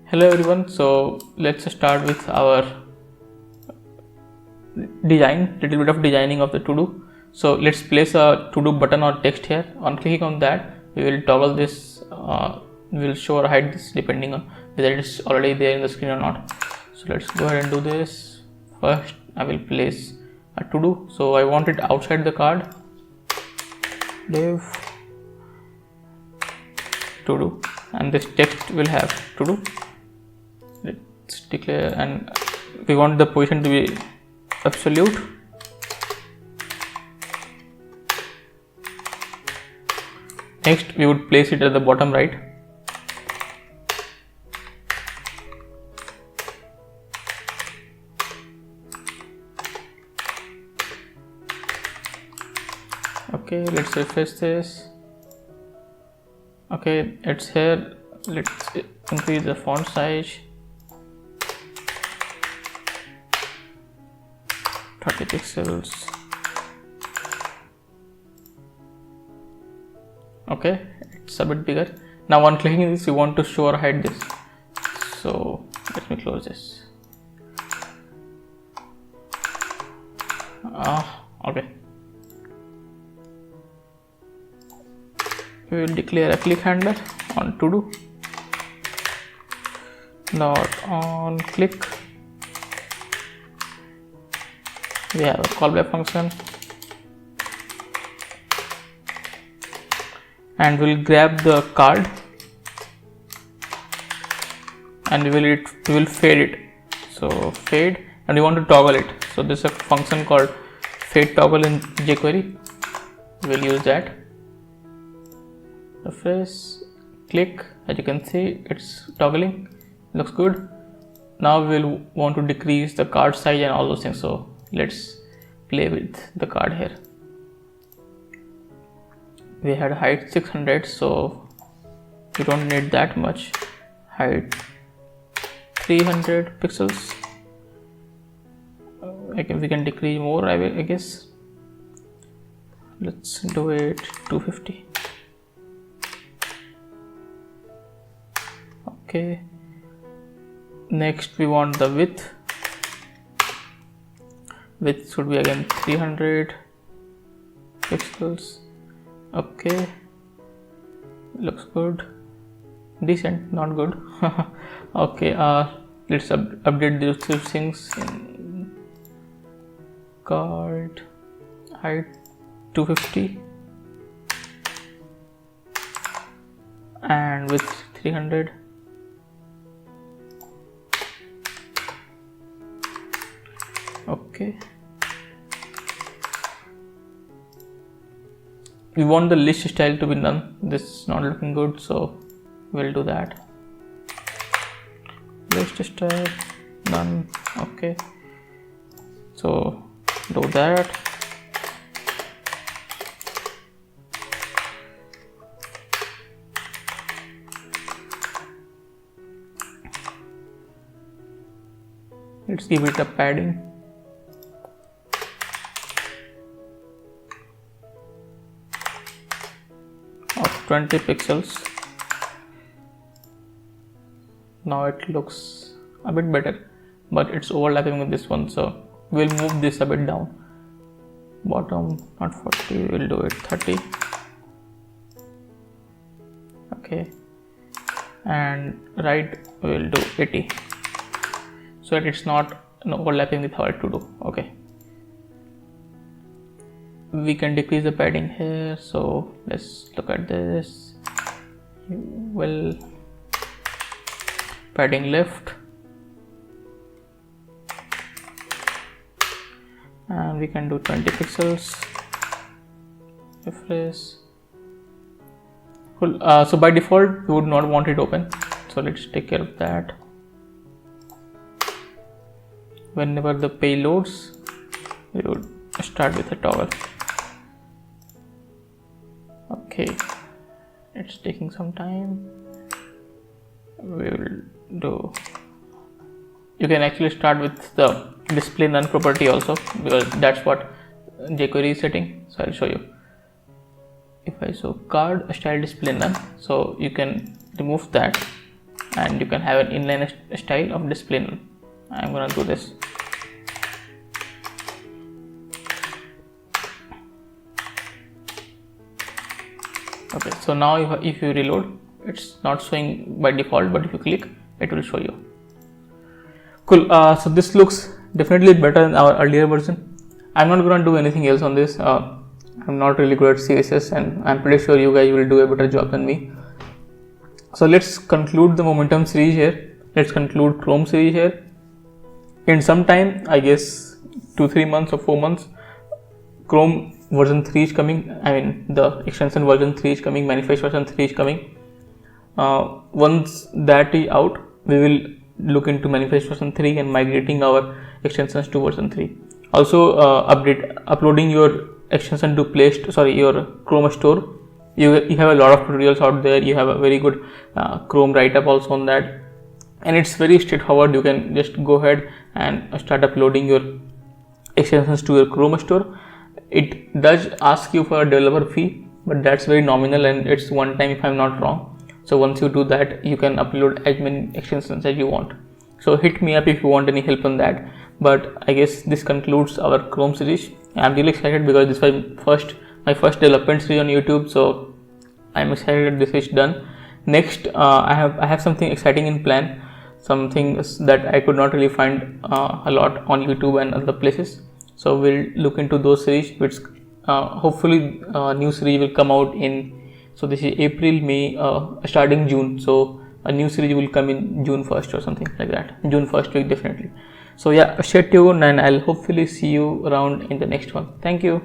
Hello everyone, so let's start with our little bit of designing of the to do. So let's place a to do button or text here. On clicking on that, we will toggle this, we will show or hide this depending on whether it's already there in the screen or not. So let's go ahead and do this. First I will place a to do, so I want it outside the card. Div to do, and this text will have to do. Let's declare, and we want the position to be absolute. Next we would place it at the bottom right. Okay, let's refresh this. Okay, it's here. Let's increase the font size. 30 pixels. Okay, it's a bit bigger. Now on clicking this, you want to show or hide this. So let me close this. Okay. We will declare a click handler on to do. Not on click. We have a callback function, and we'll grab the card and we will fade it. So fade, and we want to toggle it. So this is a function called fade toggle in jQuery. We'll use that. Refresh, click. As you can see, it's toggling. Looks good. Now we'll want to decrease the card size and all those things. So let's play with the card here. We had height 600, so we don't need that much. Height 300 pixels. We can decrease more, I guess. Let's do it 250. Okay. Next we want the width. Width should be again 300 pixels. Okay, looks good, decent, not good. Okay, let's update these two things. In card height 250 and width 300. Okay, we want the list style to be none. This is not looking good, so we'll do that. List style none. Okay, so do that. Let's give it a padding of 20 pixels. Now it looks a bit better, but it's overlapping with this one, so we'll move this a bit down. Bottom not 40, we'll do it 30. Okay, and right we'll do 80, so that it's not overlapping with our to do. Okay, we can decrease the padding here, so let's look at this. Well, padding left, and we can do 20 pixels. Refresh. Cool. So by default we would not want it open, so let's take care of that. Whenever the page loads, we would start with a toggle. Okay, it's taking some time. We will do. You can actually start with the display none property also, because that's what jQuery is setting. So I'll show you. If I show card style display none, so you can remove that and you can have an inline style of display null. I'm gonna do this. Okay, so now if you reload, it's not showing by default, but if you click, it will show you. Cool. So this looks definitely better than our earlier version. I'm not gonna do anything else on this. I'm not really good at CSS, and I'm pretty sure you guys will do a better job than me. So let's conclude the Momentum series here. Let's conclude Chrome series here. In some time, I guess 2-3 months or 4 months, Chrome version 3 is coming. I mean, the extension version 3 is coming, manifest version 3 is coming. Once that is out, we will look into manifest version 3 and migrating our extensions to version 3. Also, uploading your extension to your Chrome store. You have a lot of tutorials out there. You have a very good Chrome write-up also on that, and it's very straightforward. You can just go ahead and start uploading your extensions to your Chrome store. It does ask you for a developer fee, but that's very nominal and it's one time if I'm not wrong. So once you do that, you can upload as many extensions as you want. So hit me up if you want any help on that. But I guess this concludes our Chrome series. I'm really excited because this was my first development series on YouTube, so I'm excited that this is done. Next, I have something exciting in plan, some things that I could not really find a lot on YouTube and other places. So we'll look into those series, which hopefully new series will come out in, so this is April, May, starting June. So a new series will come in June 1st or something like that, June 1st week definitely. So yeah, stay tuned and I'll hopefully see you around in the next one. Thank you.